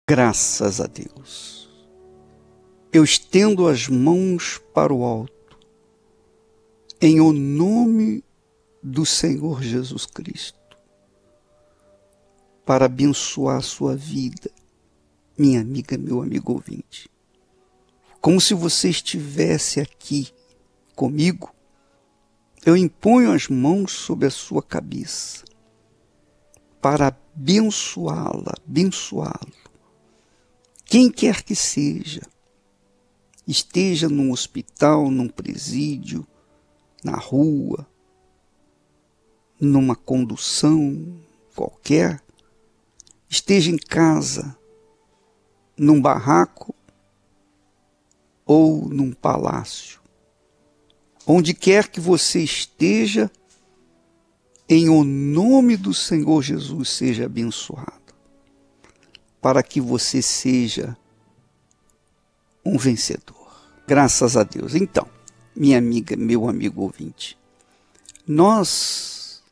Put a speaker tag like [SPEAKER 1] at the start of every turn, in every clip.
[SPEAKER 1] Graças a Deus. Eu estendo as mãos para o alto, em o nome do Senhor Jesus Cristo, para abençoar a sua vida, minha amiga, meu amigo ouvinte. Como se você estivesse aqui comigo, eu imponho as mãos sobre a sua cabeça, para abençoá-la, abençoá-lo. Quem quer que seja, esteja num hospital, num presídio, na rua, numa condução qualquer, esteja em casa, num barraco ou num palácio. Onde quer que você esteja, em o nome do Senhor Jesus, seja abençoado, para que você seja um vencedor. Graças a Deus. Então, minha amiga, meu amigo ouvinte, nós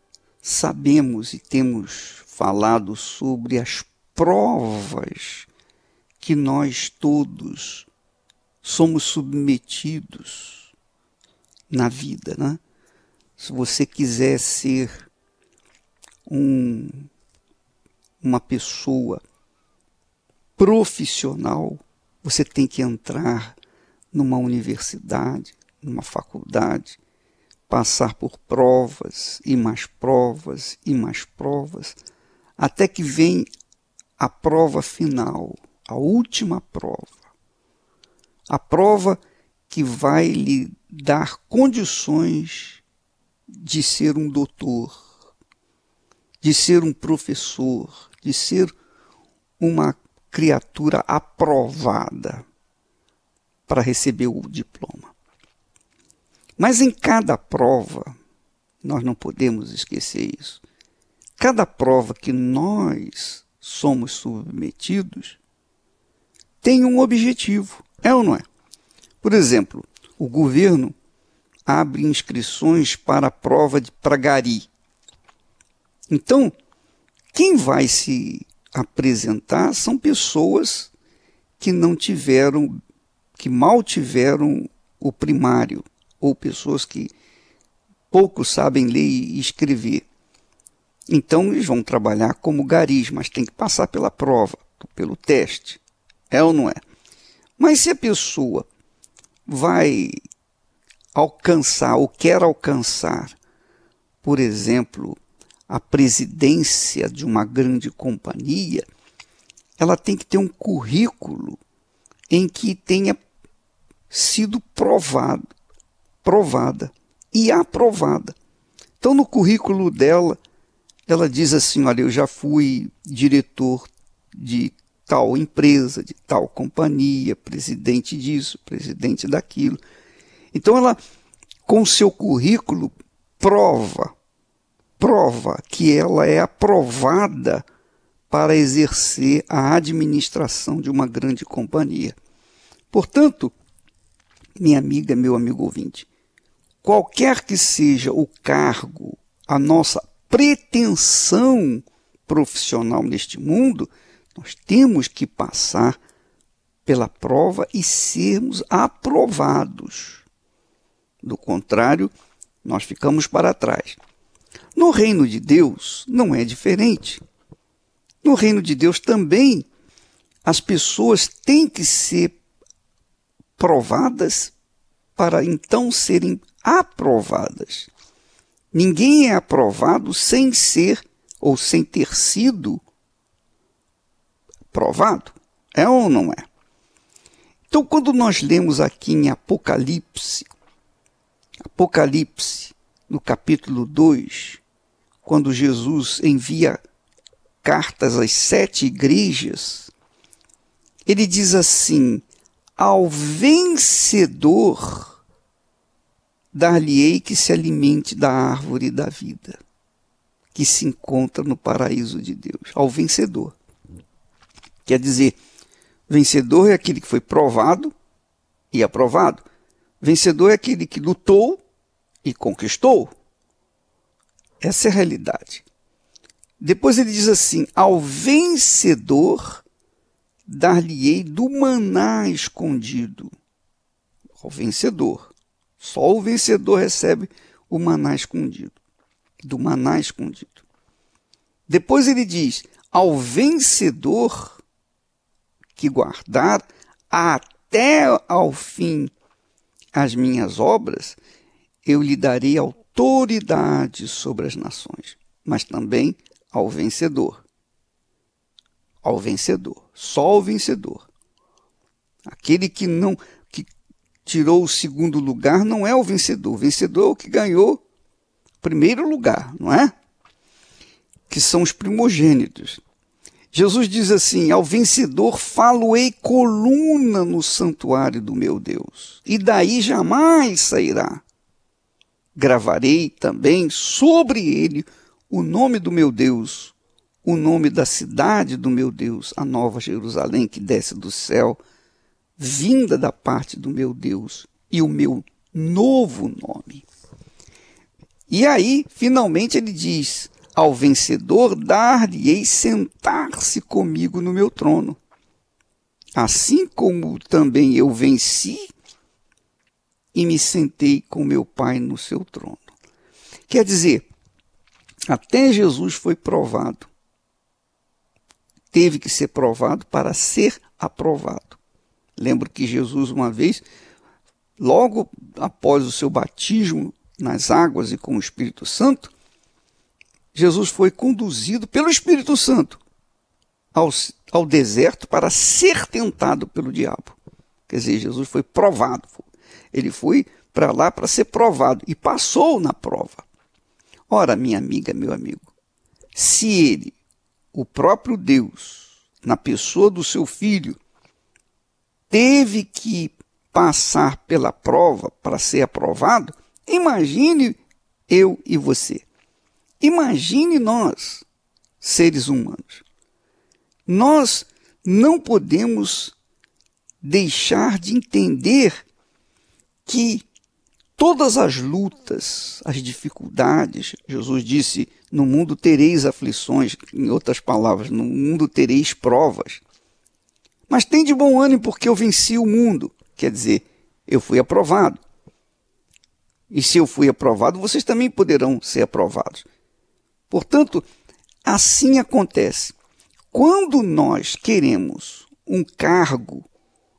[SPEAKER 1] sabemos e temos falado sobre as provas que nós todos somos submetidos na vida, né? Se você quiser ser uma pessoa profissional, você tem que entrar numa universidade, numa faculdade, passar por provas e mais provas e mais provas, até que vem a prova final, a última prova. A prova que vai lhe dar condições de ser um doutor, de ser um professor, de ser uma criatura aprovada para receber o diploma. Mas em cada prova, nós não podemos esquecer isso, cada prova que nós somos submetidos tem um objetivo, é ou não é? Por exemplo, o governo abre inscrições para a prova para gari. Então, quem vai se apresentar são pessoas que não tiveram, que mal tiveram o primário, ou pessoas que pouco sabem ler e escrever. Então, eles vão trabalhar como garis, mas tem que passar pela prova, pelo teste. É ou não é? Mas se a pessoa vai alcançar ou quer alcançar, por exemplo, a presidência de uma grande companhia, ela tem que ter um currículo em que tenha sido provada e aprovada. Então, no currículo dela, ela diz assim, olha, eu já fui diretor de tal empresa, de tal companhia, presidente disso, presidente daquilo. Então, ela, com o seu currículo, prova que ela é aprovada para exercer a administração de uma grande companhia. Portanto, minha amiga, meu amigo ouvinte, qualquer que seja o cargo, a nossa pretensão profissional neste mundo, nós temos que passar pela prova e sermos aprovados. Do contrário, nós ficamos para trás. No reino de Deus não é diferente. No reino de Deus também as pessoas têm que ser provadas para então serem aprovadas. Ninguém é aprovado sem ser ou sem ter sido provado. É ou não é? Então, quando nós lemos aqui em Apocalipse, no capítulo 2, quando Jesus envia cartas às 7 igrejas, ele diz assim, ao vencedor dar-lhe-ei que se alimente da árvore da vida, que se encontra no paraíso de Deus. Ao vencedor. Quer dizer, vencedor é aquele que foi provado e aprovado. Vencedor é aquele que lutou e conquistou. Essa é a realidade. Depois ele diz assim, ao vencedor dar-lhe-ei do maná escondido. Ao vencedor. Só o vencedor recebe o maná escondido. Do maná escondido. Depois ele diz, ao vencedor que guardar até ao fim as minhas obras, eu lhe darei autoridade sobre as nações, mas também ao vencedor. Ao vencedor, só ao vencedor. Aquele que tirou o segundo lugar não é o vencedor. O vencedor é o que ganhou o primeiro lugar, não é? Que são os primogênitos. Jesus diz assim, ao vencedor falo-ei coluna no santuário do meu Deus, e daí jamais sairá. Gravarei também sobre ele o nome do meu Deus, o nome da cidade do meu Deus, a nova Jerusalém que desce do céu, vinda da parte do meu Deus, e o meu novo nome. E aí, finalmente, ele diz, ao vencedor dar-lhe-ei sentar-se comigo no meu trono, assim como também eu venci e me sentei com meu Pai no seu trono. Quer dizer, até Jesus foi provado. Teve que ser provado para ser aprovado. Lembro que Jesus, uma vez, logo após o seu batismo nas águas e com o Espírito Santo, Jesus foi conduzido pelo Espírito Santo ao deserto para ser tentado pelo diabo. Quer dizer, Jesus foi provado. Ele foi para lá para ser provado e passou na prova. Ora, minha amiga, meu amigo, se ele, o próprio Deus, na pessoa do seu Filho, teve que passar pela prova para ser aprovado, imagine eu e você. Imagine nós, seres humanos. Nós não podemos deixar de entender que todas as lutas, as dificuldades, Jesus disse, no mundo tereis aflições, em outras palavras, no mundo tereis provas. Mas tem de bom ânimo porque eu venci o mundo. Quer dizer, eu fui aprovado. E se eu fui aprovado, vocês também poderão ser aprovados. Portanto, assim acontece. Quando nós queremos um cargo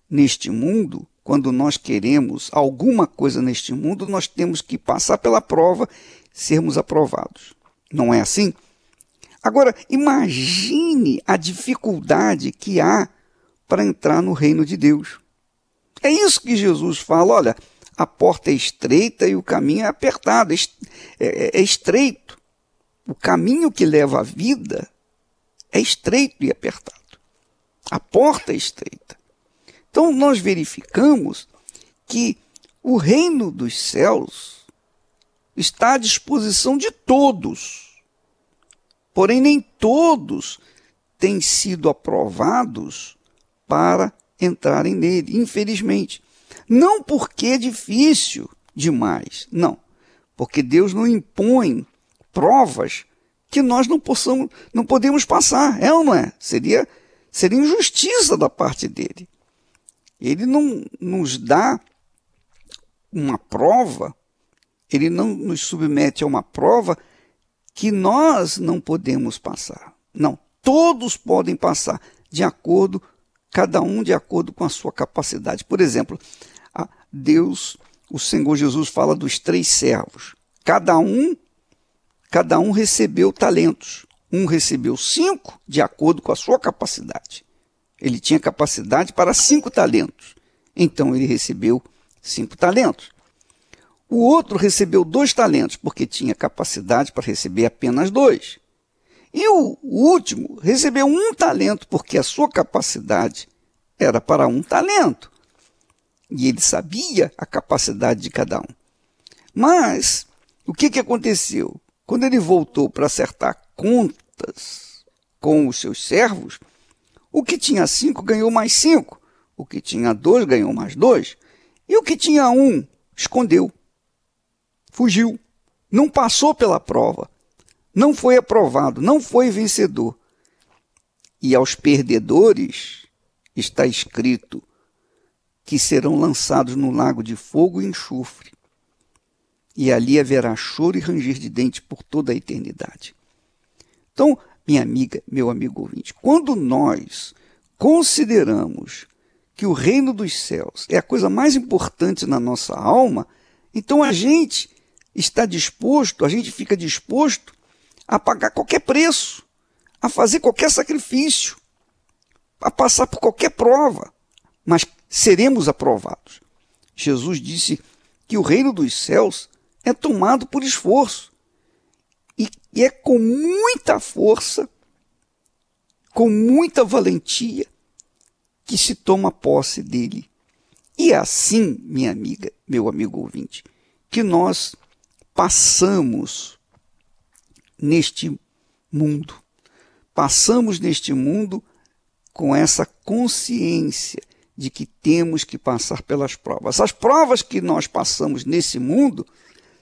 [SPEAKER 1] neste mundo, quando nós queremos alguma coisa neste mundo, nós temos que passar pela prova, sermos aprovados. Não é assim? Agora, imagine a dificuldade que há para entrar no reino de Deus. É isso que Jesus fala, olha, a porta é estreita e o caminho é apertado, é estreito. O caminho que leva à vida é estreito e apertado. A porta é estreita. Então, nós verificamos que o reino dos céus está à disposição de todos. Porém, nem todos têm sido aprovados para entrarem nele, infelizmente. Não porque é difícil demais, não. Porque Deus não impõe provas que nós não podemos passar. É ou não é? Seria injustiça da parte dele. Ele não nos dá uma prova, ele não nos submete a uma prova que nós não podemos passar. Não, todos podem passar, cada um de acordo com a sua capacidade. Por exemplo, Deus, o Senhor Jesus fala dos 3 servos. Cada um recebeu talentos. Um recebeu 5 de acordo com a sua capacidade. Ele tinha capacidade para 5 talentos. Então ele recebeu 5 talentos. O outro recebeu 2 talentos, porque tinha capacidade para receber apenas 2. E o último recebeu 1 talento, porque a sua capacidade era para 1 talento. E ele sabia a capacidade de cada um. Mas, o que aconteceu? Quando ele voltou para acertar contas com os seus servos, o que tinha 5 ganhou mais 5. O que tinha 2 ganhou mais 2. E o que tinha 1 escondeu. Fugiu. Não passou pela prova. Não foi aprovado. Não foi vencedor. E aos perdedores, está escrito que serão lançados no lago de fogo e enxofre, e ali haverá choro e ranger de dentes por toda a eternidade. Então, minha amiga, meu amigo ouvinte, quando nós consideramos que o reino dos céus é a coisa mais importante na nossa alma, então a gente fica disposto a pagar qualquer preço, a fazer qualquer sacrifício, a passar por qualquer prova, mas seremos aprovados. Jesus disse que o reino dos céus é tomado por esforço, e é com muita força, com muita valentia, que se toma posse dele. E é assim, minha amiga, meu amigo ouvinte, que nós passamos neste mundo. Passamos neste mundo com essa consciência de que temos que passar pelas provas. As provas que nós passamos nesse mundo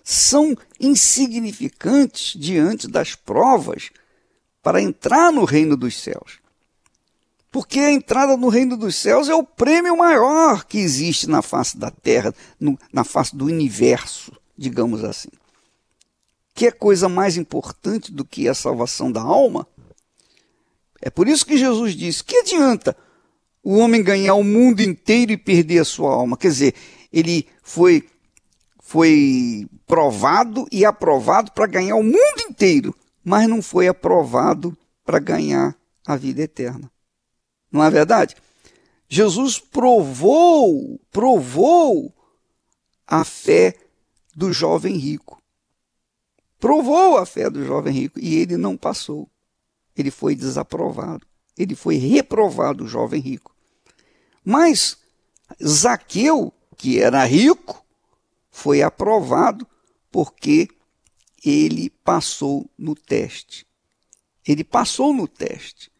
[SPEAKER 1] são insignificantes diante das provas para entrar no reino dos céus. Porque a entrada no reino dos céus é o prêmio maior que existe na face da terra, na face do universo, digamos assim. Que é coisa mais importante do que a salvação da alma? É por isso que Jesus disse: que adianta o homem ganhar o mundo inteiro e perder a sua alma? Quer dizer, ele foi provado e aprovado para ganhar o mundo inteiro, mas não foi aprovado para ganhar a vida eterna. Não é verdade? Jesus provou a fé do jovem rico. Provou a fé do jovem rico e ele não passou. Ele foi desaprovado. Ele foi reprovado, o jovem rico. Mas Zaqueu, que era rico, foi aprovado porque ele passou no teste. Ele passou no teste.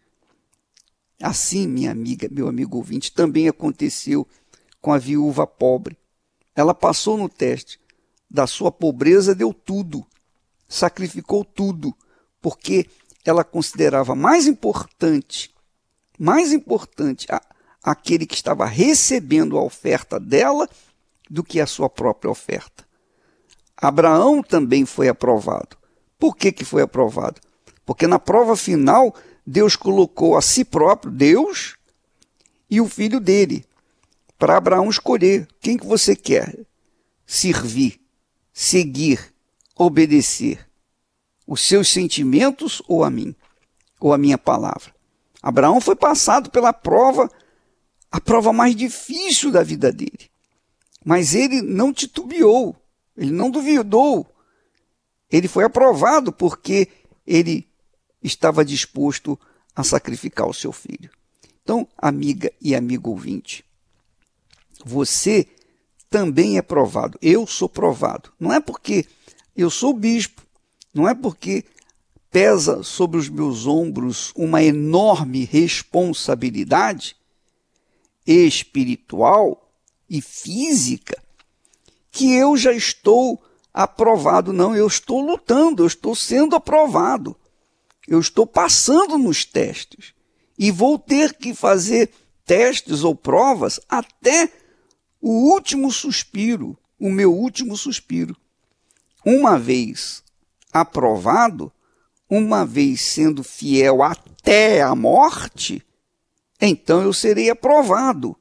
[SPEAKER 1] Assim, minha amiga, meu amigo ouvinte, também aconteceu com a viúva pobre. Ela passou no teste. Da sua pobreza deu tudo. Sacrificou tudo. Porque ela considerava mais importante aquele que estava recebendo a oferta dela do que a sua própria oferta. Abraão também foi aprovado. Por que foi aprovado? Porque na prova final, Deus colocou a si próprio, Deus e o filho dele, para Abraão escolher quem que você quer servir, seguir, obedecer. Os seus sentimentos ou a mim, ou a minha palavra. Abraão foi passado pela prova, a prova mais difícil da vida dele. Mas ele não titubeou, ele não duvidou. Ele foi aprovado porque ele estava disposto a sacrificar o seu filho. Então, amiga e amigo ouvinte, você também é provado. Eu sou provado. Não é porque eu sou bispo, não é porque pesa sobre os meus ombros uma enorme responsabilidade espiritual e física que eu já estou aprovado. Não, eu estou lutando, eu estou sendo aprovado. Eu estou passando nos testes e vou ter que fazer testes ou provas até o último suspiro, o meu último suspiro. Uma vez aprovado, uma vez sendo fiel até a morte, então eu serei aprovado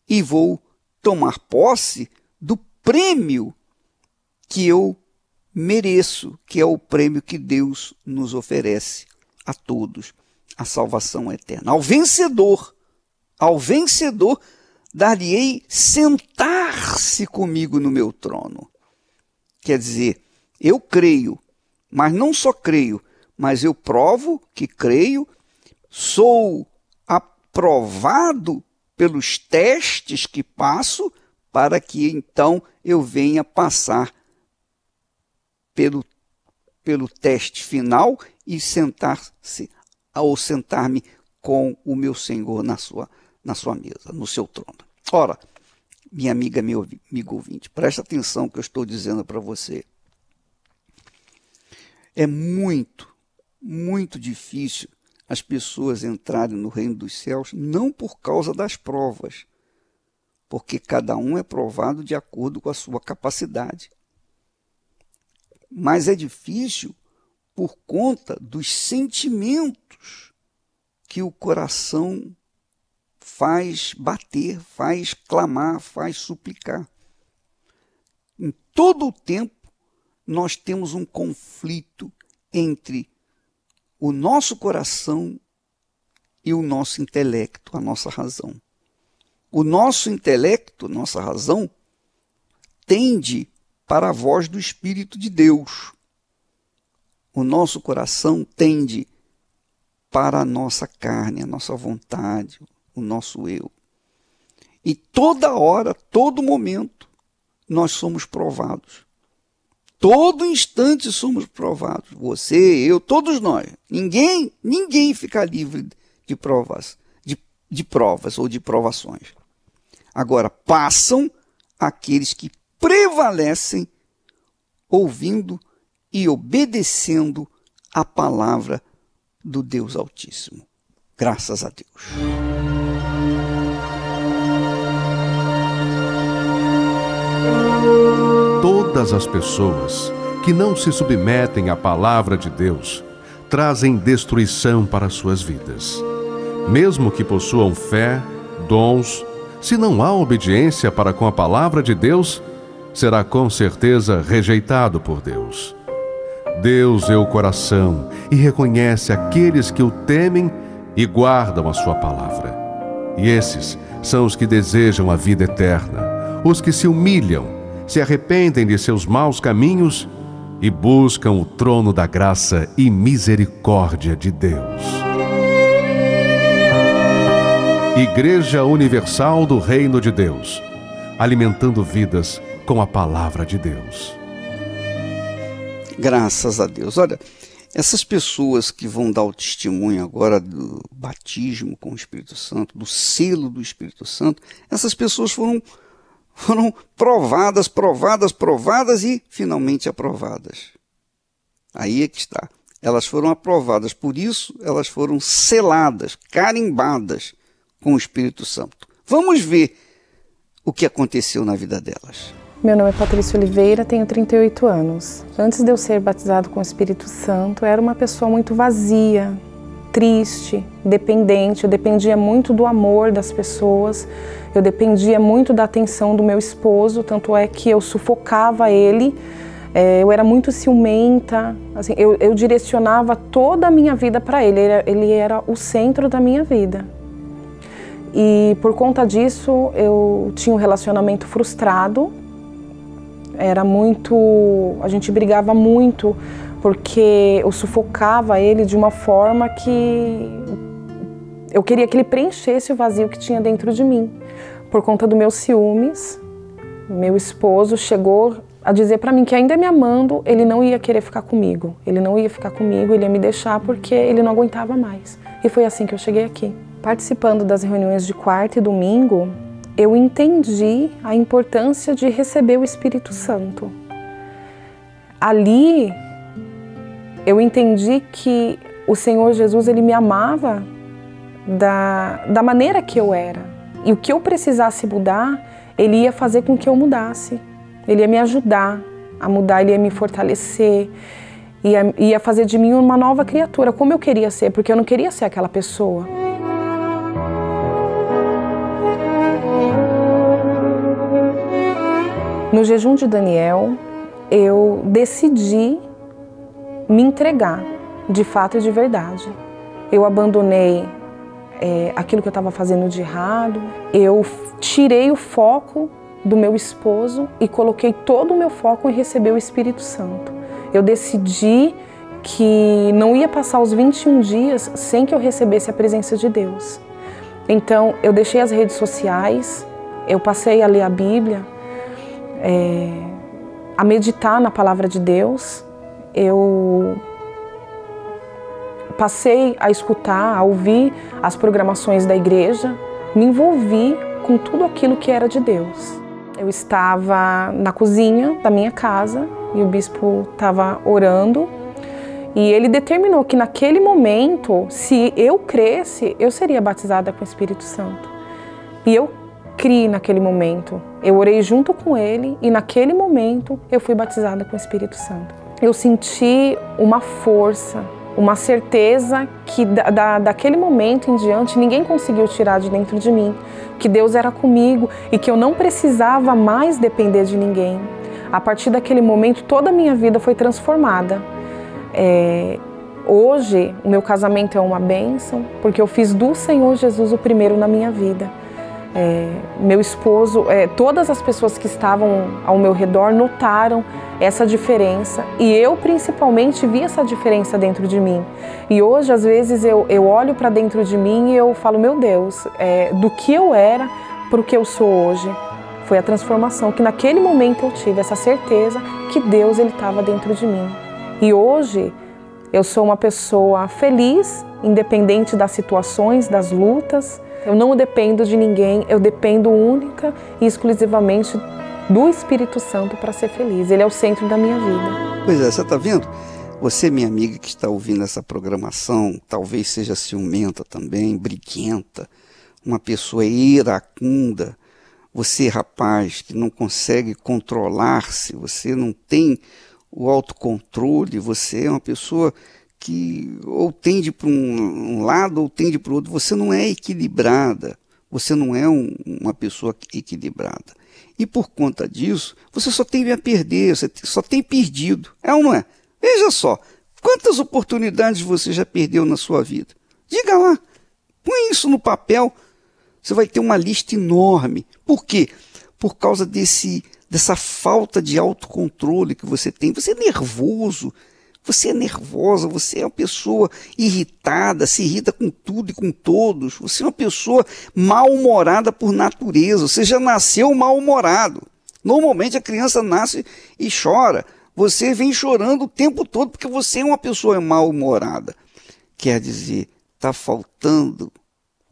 [SPEAKER 1] e vou tomar posse do prêmio que eu mereço, que é o prêmio que Deus nos oferece a todos, a salvação eterna. Ao vencedor dar-lhe-ei sentar-se comigo no meu trono. Quer dizer, eu creio, mas não só creio, mas eu provo que creio, sou aprovado pelos testes que passo, para que então eu venha passar pelo teste final e sentar-me com o meu Senhor na sua mesa, no seu trono. Ora, minha amiga, meu amigo ouvinte, presta atenção no que eu estou dizendo para você. É muito, muito difícil as pessoas entrarem no reino dos céus não por causa das provas, porque cada um é provado de acordo com a sua capacidade. Mas é difícil por conta dos sentimentos que o coração faz bater, faz clamar, faz suplicar. Em todo o tempo, nós temos um conflito entre o nosso coração e o nosso intelecto, a nossa razão. O nosso intelecto, nossa razão, tende para a voz do Espírito de Deus. O nosso coração tende para a nossa carne, a nossa vontade, o nosso eu. E toda hora, todo momento, nós somos provados. Todo instante somos provados. Você, eu, todos nós. Ninguém fica livre de provas, de provas ou de provações. Agora, passam aqueles que prevalecem ouvindo e obedecendo a palavra do Deus Altíssimo. Graças a Deus.
[SPEAKER 2] Todas as pessoas que não se submetem à palavra de Deus trazem destruição para suas vidas. Mesmo que possuam fé, dons, se não há obediência para com a palavra de Deus, será com certeza rejeitado por Deus. Deus é o coração e reconhece aqueles que o temem e guardam a sua palavra. E esses são os que desejam a vida eterna, os que se humilham, se arrependem de seus maus caminhos e buscam o trono da graça e misericórdia de Deus. Igreja Universal do Reino de Deus, alimentando vidas com a palavra de Deus.
[SPEAKER 1] Graças a Deus. Olha, essas pessoas que vão dar o testemunho agora do batismo com o Espírito Santo, do selo do Espírito Santo, essas pessoas foram provadas e finalmente aprovadas. Aí é que está. Elas foram aprovadas, por isso elas foram seladas, carimbadas com o Espírito Santo. Vamos ver o que aconteceu na vida delas.
[SPEAKER 3] Meu nome é Patrícia Oliveira, tenho 38 anos. Antes de eu ser batizado com o Espírito Santo, eu era uma pessoa muito vazia, triste, dependente. Eu dependia muito do amor das pessoas, eu dependia muito da atenção do meu esposo, tanto é que eu sufocava ele, eu era muito ciumenta, assim, eu direcionava toda a minha vida para ele, ele era o centro da minha vida. E por conta disso, eu tinha um relacionamento frustrado. A gente brigava muito, porque eu sufocava ele de uma forma que eu queria que ele preenchesse o vazio que tinha dentro de mim. Por conta dos meus ciúmes, meu esposo chegou a dizer para mim que ainda me amando, ele não ia querer ficar comigo. Ele não ia ficar comigo, ele ia me deixar porque ele não aguentava mais. E foi assim que eu cheguei aqui. Participando das reuniões de quarta e domingo, eu entendi a importância de receber o Espírito Santo. Ali, eu entendi que o Senhor Jesus, ele me amava da maneira que eu era. E o que eu precisasse mudar, ele ia fazer com que eu mudasse. Ele ia me ajudar a mudar, ele ia me fortalecer, ia fazer de mim uma nova criatura, como eu queria ser, porque eu não queria ser aquela pessoa. No jejum de Daniel, eu decidi me entregar, de fato e de verdade. Eu abandonei aquilo que eu estava fazendo de errado, eu tirei o foco do meu esposo e coloquei todo o meu foco em receber o Espírito Santo. Eu decidi que não ia passar os 21 dias sem que eu recebesse a presença de Deus. Então, eu deixei as redes sociais, eu passei a ler a Bíblia, a meditar na palavra de Deus, eu passei a escutar, a ouvir as programações da igreja, me envolvi com tudo aquilo que era de Deus. Eu estava na cozinha da minha casa e o bispo estava orando E ele determinou que naquele momento, se eu cresce, eu seria batizada com o Espírito Santo. E eu criei naquele momento. Eu orei junto com ele e naquele momento eu fui batizada com o Espírito Santo. Eu senti uma força, uma certeza que daquele momento em diante ninguém conseguiu tirar de dentro de mim, que Deus era comigo e que eu não precisava mais depender de ninguém. A partir daquele momento toda a minha vida foi transformada. Hoje o meu casamento é uma bênção porque eu fiz do Senhor Jesus o primeiro na minha vida. Meu esposo, todas as pessoas que estavam ao meu redor notaram essa diferença e eu principalmente vi essa diferença dentro de mim. E hoje às vezes eu olho para dentro de mim e eu falo, meu Deus, do que eu era para o que eu sou hoje. Foi a transformação que naquele momento eu tive, essa certeza que Deus estava dentro de mim. E hoje eu sou uma pessoa feliz, independente das situações, das lutas. Eu não dependo de ninguém, eu dependo única e exclusivamente do Espírito Santo para ser feliz. Ele é o centro da minha vida.
[SPEAKER 1] Pois é, você está vendo? Você, minha amiga que está ouvindo essa programação, talvez seja ciumenta também, briguenta, uma pessoa iracunda. Você, rapaz, que não consegue controlar-se, você não tem o autocontrole, você é uma pessoa que ou tende para um lado ou tende para o outro. Você não é equilibrada, você não é uma pessoa equilibrada. E por conta disso, você só tem a perder, você só tem perdido. É ou não é? Veja só, quantas oportunidades você já perdeu na sua vida? Diga lá, põe isso no papel, você vai ter uma lista enorme. Por quê? Por causa dessa falta de autocontrole que você tem. Você é nervoso, você é nervosa, você é uma pessoa irritada, se irrita com tudo e com todos. Você é uma pessoa mal-humorada por natureza, você já nasceu mal-humorado. Normalmente a criança nasce e chora. Você vem chorando o tempo todo porque você é uma pessoa mal-humorada. Quer dizer, está faltando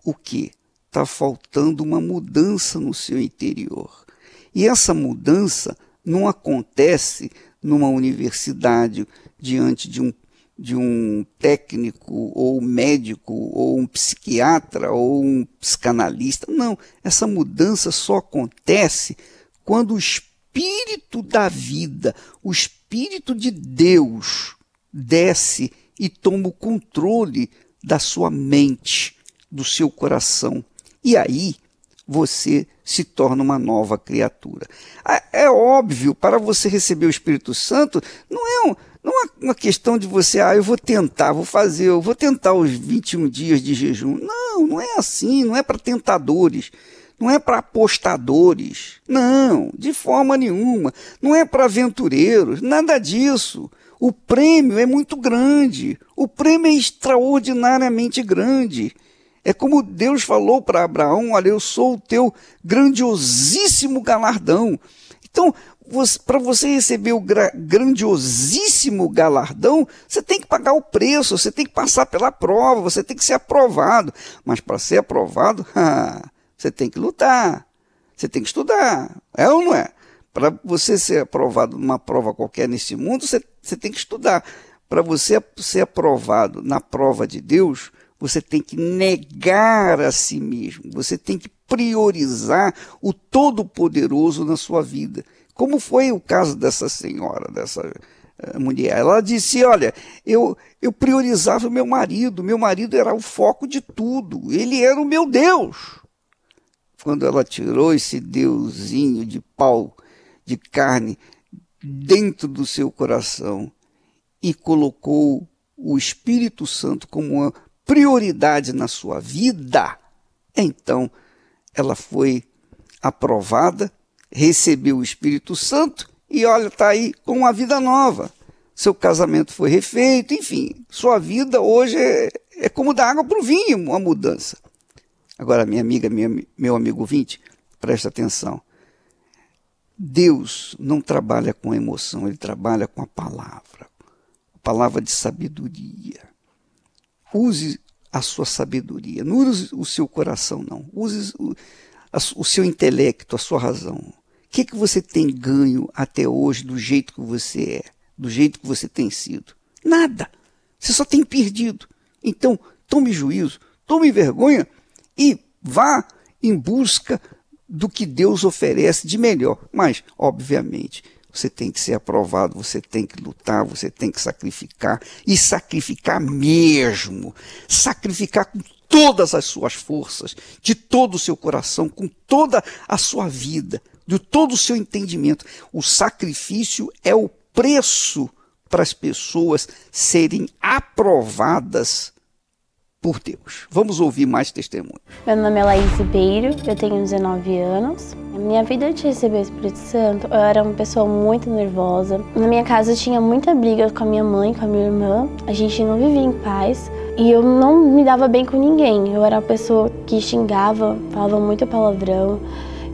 [SPEAKER 1] o quê? Está faltando uma mudança no seu interior. E essa mudança não acontece numa universidade, diante de um técnico, ou médico, ou um psiquiatra, ou um psicanalista. Não, essa mudança só acontece quando o Espírito da vida, o Espírito de Deus, desce e toma o controle da sua mente, do seu coração. E aí você se torna uma nova criatura. É óbvio, para você receber o Espírito Santo, não é uma questão de você, eu vou tentar os 21 dias de jejum. Não, não é assim, não é para tentadores, não é para apostadores, não, de forma nenhuma, não é para aventureiros, nada disso. O prêmio é muito grande, o prêmio é extraordinariamente grande. É como Deus falou para Abraão, olha, eu sou o teu grandiosíssimo galardão. Então, para você receber o grandiosíssimo galardão, você tem que pagar o preço, você tem que passar pela prova, você tem que ser aprovado. Mas para ser aprovado, você tem que lutar, você tem que estudar, é ou não é? Para você ser aprovado numa prova qualquer nesse mundo, você tem que estudar. Para você ser aprovado na prova de Deus, você tem que negar a si mesmo, você tem que priorizar o Todo-Poderoso na sua vida. Como foi o caso dessa senhora, dessa mulher? Ela disse, olha, eu priorizava o meu marido era o foco de tudo, ele era o meu Deus. Quando ela tirou esse deusinho de pau, de carne, dentro do seu coração e colocou o Espírito Santo como uma prioridade na sua vida, então ela foi aprovada, recebeu o Espírito Santo e olha, está aí com uma vida nova. Seu casamento foi refeito, enfim, sua vida hoje é como dar água para o vinho, uma mudança. Agora, minha amiga, meu amigo ouvinte, presta atenção. Deus não trabalha com emoção, ele trabalha com a palavra de sabedoria. Use a sua sabedoria, não use o seu coração, não. Use o seu intelecto, a sua razão. O que você tem ganho até hoje do jeito que você é, do jeito que você tem sido? Nada. Você só tem perdido. Então, tome juízo, tome vergonha e vá em busca do que Deus oferece de melhor. Mas, obviamente, você tem que ser aprovado, você tem que lutar, você tem que sacrificar, e sacrificar mesmo. Sacrificar com todas as suas forças, de todo o seu coração, com toda a sua vida, de todo o seu entendimento. O sacrifício é o preço para as pessoas serem aprovadas por Deus. Vamos ouvir mais testemunhos.
[SPEAKER 4] Meu nome é Laís Ribeiro, eu tenho 19 anos. Na minha vida, antes de receber o Espírito Santo, eu era uma pessoa muito nervosa. Na minha casa eu tinha muita briga com a minha mãe, com a minha irmã. A gente não vivia em paz e eu não me dava bem com ninguém. Eu era uma pessoa que xingava, falava muito palavrão.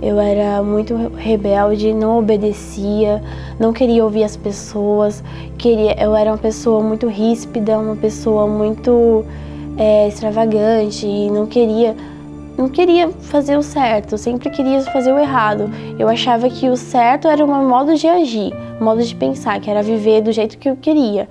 [SPEAKER 4] Eu era muito rebelde, não obedecia, não queria ouvir as pessoas. Eu era uma pessoa muito ríspida, uma pessoa muito extravagante e não queria fazer o certo, eu sempre queria fazer o errado. Eu achava que o certo era um modo de agir, um modo de pensar, que era viver do jeito que eu queria.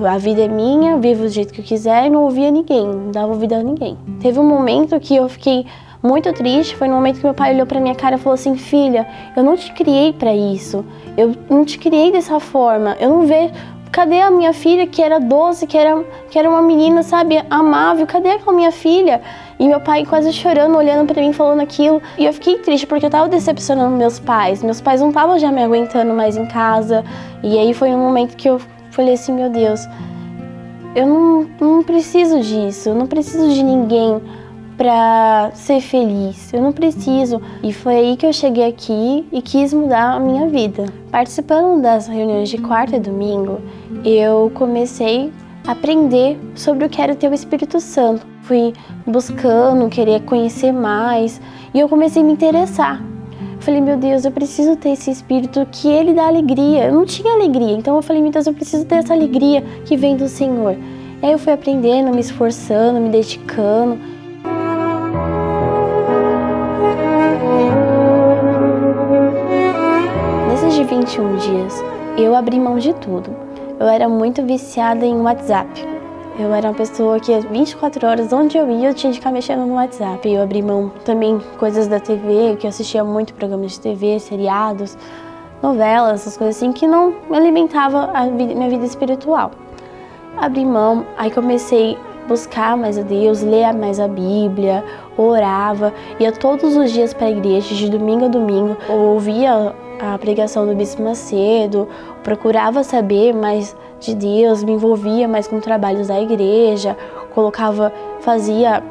[SPEAKER 4] A vida é minha, vivo do jeito que eu quiser e não ouvia ninguém, não dava ouvido a ninguém. Teve um momento que eu fiquei muito triste, foi no momento que meu pai olhou pra minha cara e falou assim: filha, eu não te criei pra isso, eu não te criei dessa forma, eu não vejo... Cadê a minha filha que era doce, que era uma menina, sabe, amável? Cadê aquela minha filha? E meu pai quase chorando, olhando pra mim, falando aquilo. E eu fiquei triste porque eu tava decepcionando meus pais. Meus pais não estavam já me aguentando mais em casa. E aí foi um momento que eu falei assim: meu Deus, eu não preciso disso, eu não preciso de ninguém pra ser feliz, eu não preciso. E foi aí que eu cheguei aqui e quis mudar a minha vida. Participando das reuniões de quarta e domingo, eu comecei a aprender sobre o que era ter o Espírito Santo. Fui buscando, querer conhecer mais, e eu comecei a me interessar. Falei: meu Deus, eu preciso ter esse Espírito que Ele dá alegria. Eu não tinha alegria, então eu falei: meu Deus, eu preciso ter essa alegria que vem do Senhor. E aí eu fui aprendendo, me esforçando, me dedicando. Nesses de 21 dias, eu abri mão de tudo. Eu era muito viciada em WhatsApp. Eu era uma pessoa que 24 horas, onde eu ia, eu tinha de ficar mexendo no WhatsApp. Eu abri mão também coisas da TV, que eu assistia muito programas de TV, seriados, novelas, essas coisas assim, que não alimentavam minha vida espiritual. Abri mão, aí comecei a buscar mais a Deus, ler mais a Bíblia, orava, ia todos os dias para a igreja, de domingo a domingo, ouvia a pregação do Bispo Macedo, procurava saber mais de Deus, me envolvia mais com trabalhos da igreja, fazia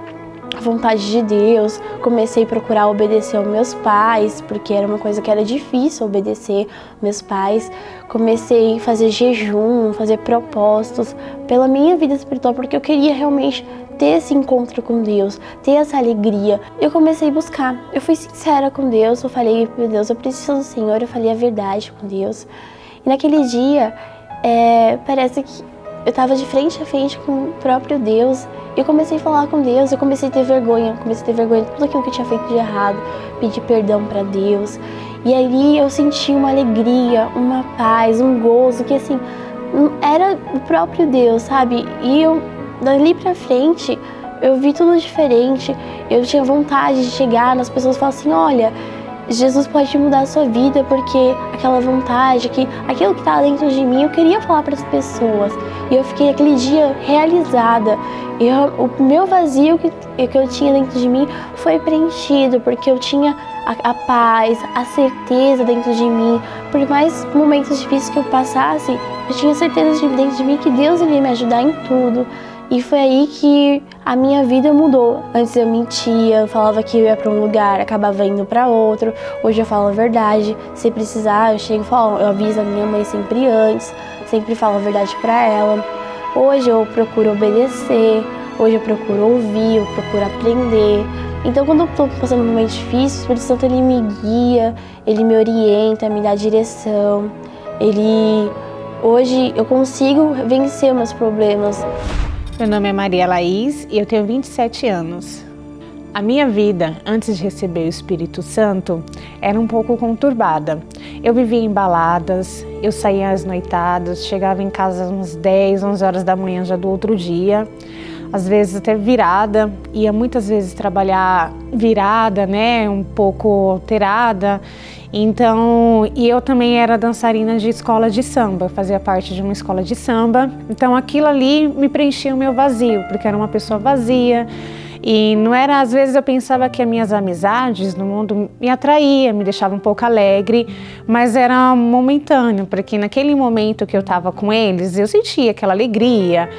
[SPEAKER 4] a vontade de Deus, comecei a procurar obedecer aos meus pais, porque era uma coisa que era difícil obedecer meus pais. Comecei a fazer jejum, fazer propósitos pela minha vida espiritual, porque eu queria realmente ter esse encontro com Deus, ter essa alegria. Eu comecei a buscar, eu fui sincera com Deus, eu falei: meu Deus, eu preciso do Senhor, eu falei a verdade com Deus. E naquele dia, parece que eu estava de frente a frente com o próprio Deus. Eu comecei a falar com Deus, eu comecei a ter vergonha de tudo aquilo que eu tinha feito de errado, pedir perdão para Deus. E ali eu senti uma alegria, uma paz, um gozo, que assim, era o próprio Deus, sabe? E eu, dali pra frente, eu vi tudo diferente. Eu tinha vontade de chegar nas pessoas e falar assim: olha, Jesus pode mudar a sua vida, porque aquela vontade, aquilo que está dentro de mim, eu queria falar para as pessoas. E eu fiquei aquele dia realizada. E o meu vazio que eu tinha dentro de mim foi preenchido, porque eu tinha a paz, a certeza dentro de mim. Por mais momentos difíceis que eu passasse, eu tinha certeza dentro de mim que Deus iria me ajudar em tudo. E foi aí que a minha vida mudou. Antes eu mentia, eu falava que eu ia para um lugar, acabava indo para outro. Hoje eu falo a verdade. Se precisar, eu chego e falo, eu aviso a minha mãe sempre antes, sempre falo a verdade para ela. Hoje eu procuro obedecer, hoje eu procuro ouvir, eu procuro aprender. Então, quando eu estou passando um momento difícil, o Espírito Santo ele me guia, ele me orienta, me dá direção. Hoje eu consigo vencer meus problemas.
[SPEAKER 5] Meu nome é Maria Laís e eu tenho 27 anos.
[SPEAKER 3] A minha vida, antes de receber o Espírito Santo, era um pouco conturbada. Eu vivia em baladas, eu saía às noitadas, chegava em casa umas 10, 11 horas da manhã já do outro dia, às vezes até virada, ia muitas vezes trabalhar virada, né, um pouco alterada. Então, e eu também era dançarina de escola de samba, fazia parte de uma escola de samba. Então aquilo ali me preenchia o meu vazio, porque era uma pessoa vazia. E não era, às vezes eu pensava que as minhas amizades no mundo me atraía, me deixava um pouco alegre, mas era momentâneo, porque naquele momento que eu estava com eles, eu sentia aquela alegria,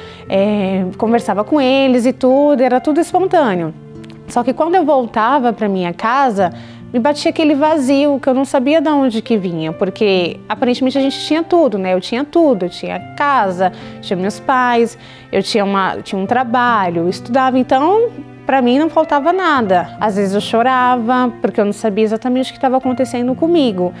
[SPEAKER 3] conversava com eles e tudo, era tudo espontâneo. Só que quando eu voltava para minha casa, me batia aquele vazio que eu não sabia de onde que vinha, porque aparentemente a gente tinha tudo, né? Eu tinha tudo, eu tinha casa, tinha meus pais, eu tinha um trabalho, eu estudava, então para mim não faltava nada. Às vezes eu chorava porque eu não sabia exatamente o que estava acontecendo comigo.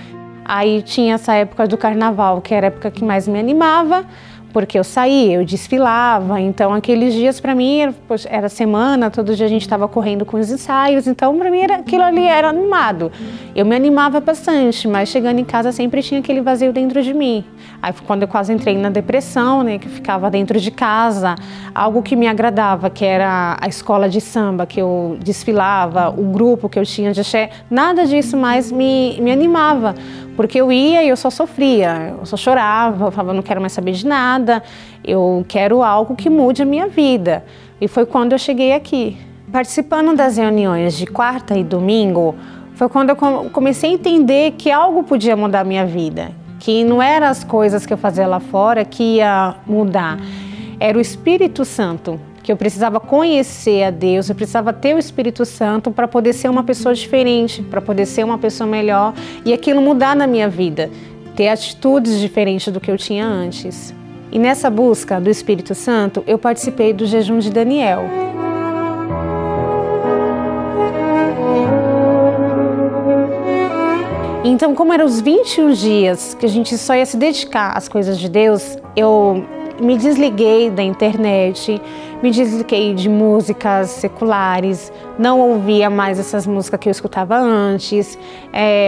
[SPEAKER 3] Aí tinha essa época do carnaval, que era a época que mais me animava, porque eu saía, eu desfilava, então aqueles dias para mim era semana, todo dia a gente estava correndo com os ensaios, então para mim aquilo ali era animado. Eu me animava bastante, mas chegando em casa sempre tinha aquele vazio dentro de mim. Aí foi quando eu quase entrei na depressão, né, que eu ficava dentro de casa, algo que me agradava, que era a escola de samba, que eu desfilava, o grupo que eu tinha de axé, nada disso mais me animava. Porque eu ia e eu só sofria, eu só chorava, eu falava, não quero mais saber de nada, eu quero algo que mude a minha vida. E foi quando eu cheguei aqui. Participando das reuniões de quarta e domingo, foi quando eu comecei a entender que algo podia mudar a minha vida. Que não eram as coisas que eu fazia lá fora que ia mudar, era o Espírito Santo. Que eu precisava conhecer a Deus, eu precisava ter o Espírito Santo para poder ser uma pessoa diferente, para poder ser uma pessoa melhor e aquilo mudar na minha vida, ter atitudes diferentes do que eu tinha antes. E nessa busca do Espírito Santo, eu participei do jejum de Daniel. Então, como eram os 21 dias que a gente só ia se dedicar às coisas de Deus, eu me desliguei da internet, me desliguei de músicas seculares, não ouvia mais essas músicas que eu escutava antes,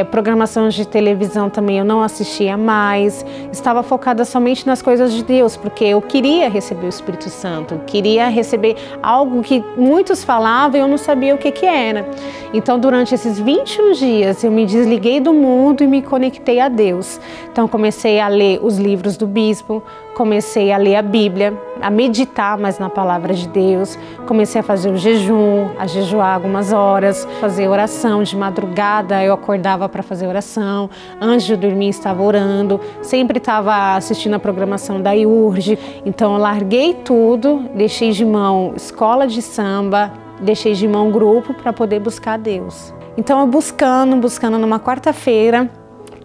[SPEAKER 3] programação de televisão também eu não assistia mais, estava focada somente nas coisas de Deus, porque eu queria receber o Espírito Santo, queria receber algo que muitos falavam e eu não sabia o que era. Então durante esses 21 dias eu me desliguei do mundo e me conectei a Deus. Então comecei a ler os livros do bispo, comecei a ler a Bíblia, a meditar mais na palavra de Deus, comecei a fazer o jejum, a jejuar algumas horas, fazer oração de madrugada, eu acordava para fazer oração, antes de dormir estava orando, sempre estava assistindo a programação da IURG, então eu larguei tudo, deixei de mão escola de samba, deixei de mão grupo para poder buscar Deus. Então eu buscando numa quarta-feira,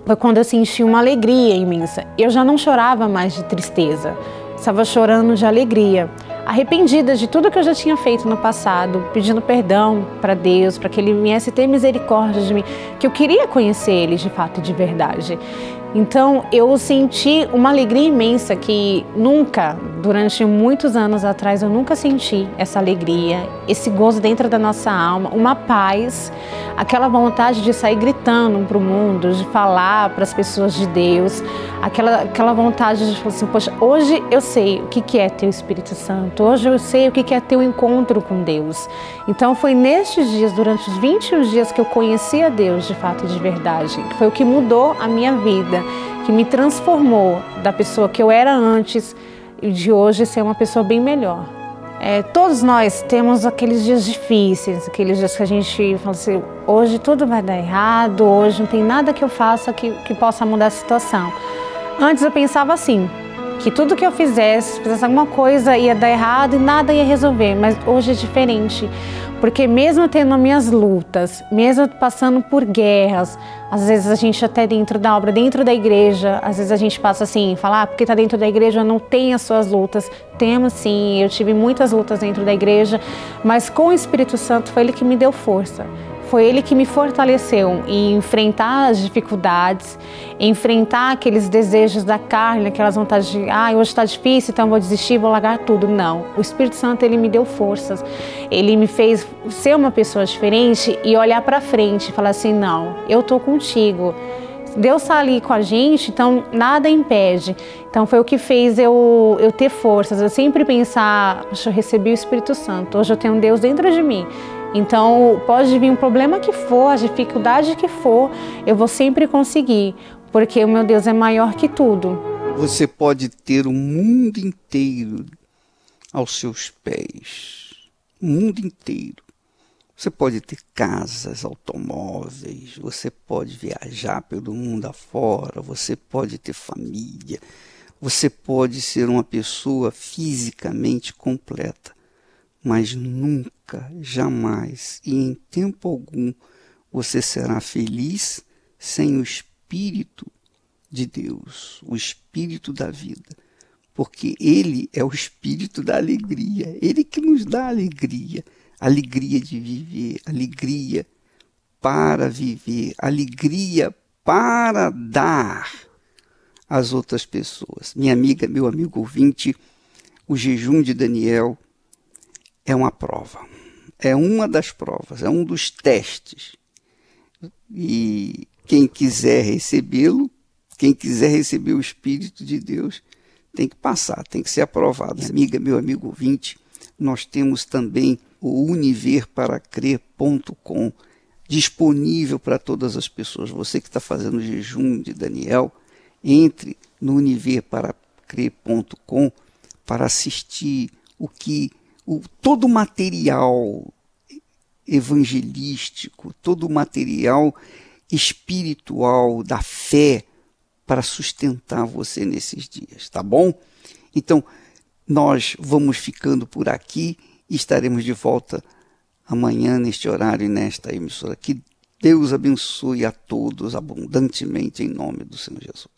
[SPEAKER 3] foi quando eu senti uma alegria imensa. Eu já não chorava mais de tristeza, estava chorando de alegria, arrependida de tudo que eu já tinha feito no passado, pedindo perdão para Deus, para que Ele viesse ter misericórdia de mim, que eu queria conhecer Ele de fato e de verdade. Então eu senti uma alegria imensa que nunca, durante muitos anos atrás, eu nunca senti essa alegria, esse gozo dentro da nossa alma, uma paz, aquela vontade de sair gritando para o mundo, de falar para as pessoas de Deus, aquela vontade de falar assim, poxa, hoje eu sei o que é ter o Espírito Santo, hoje eu sei o que é ter um encontro com Deus. Então foi nestes dias, durante os 21 dias que eu conheci a Deus de fato e de verdade, que foi o que mudou a minha vida, que me transformou da pessoa que eu era antes e de hoje ser uma pessoa bem melhor. Todos nós temos aqueles dias difíceis, aqueles dias que a gente fala assim, hoje tudo vai dar errado, hoje não tem nada que eu faça que possa mudar a situação. Antes eu pensava assim, que tudo que eu fizesse alguma coisa ia dar errado e nada ia resolver, mas hoje é diferente. Porque mesmo tendo minhas lutas, mesmo passando por guerras, às vezes a gente até dentro da obra, dentro da igreja, às vezes a gente passa assim, falar, porque está dentro da igreja não tem as suas lutas. Temos sim, eu tive muitas lutas dentro da igreja, mas com o Espírito Santo foi Ele que me deu força. foi Ele que me fortaleceu em enfrentar as dificuldades, enfrentar aqueles desejos da carne, aquelas vontades de, hoje está difícil, então vou desistir, vou largar tudo. Não, o Espírito Santo, Ele me deu forças, Ele me fez ser uma pessoa diferente e olhar para frente e falar assim, não, eu estou contigo. Deus está ali com a gente, então nada impede. Então foi o que fez eu ter forças, eu sempre pensar, eu recebi o Espírito Santo, hoje eu tenho um Deus dentro de mim. Então pode vir um problema que for, a dificuldade que for, eu vou sempre conseguir, porque o meu Deus é maior que tudo.
[SPEAKER 1] Você pode ter o mundo inteiro aos seus pés, o mundo inteiro. Você pode ter casas, automóveis, você pode viajar pelo mundo afora, você pode ter família, você pode ser uma pessoa fisicamente completa, mas nunca, jamais e em tempo algum você será feliz sem o Espírito de Deus, o Espírito da vida, porque Ele é o Espírito da alegria, Ele que nos dá alegria. Alegria de viver, alegria para viver, alegria para dar às outras pessoas. Minha amiga, meu amigo ouvinte, o jejum de Daniel é uma prova, é uma das provas, é um dos testes. E quem quiser recebê-lo, quem quiser receber o Espírito de Deus, tem que passar, tem que ser aprovado. Minha amiga, meu amigo ouvinte, nós temos também o univerparacrer.com disponível para todas as pessoas. Você que está fazendo o jejum de Daniel, entre no univerparacrer.com para assistir todo o material evangelístico, todo o material espiritual da fé para sustentar você nesses dias, tá bom? Então, nós vamos ficando por aqui e estaremos de volta amanhã neste horário e nesta emissora. Que Deus abençoe a todos abundantemente em nome do Senhor Jesus.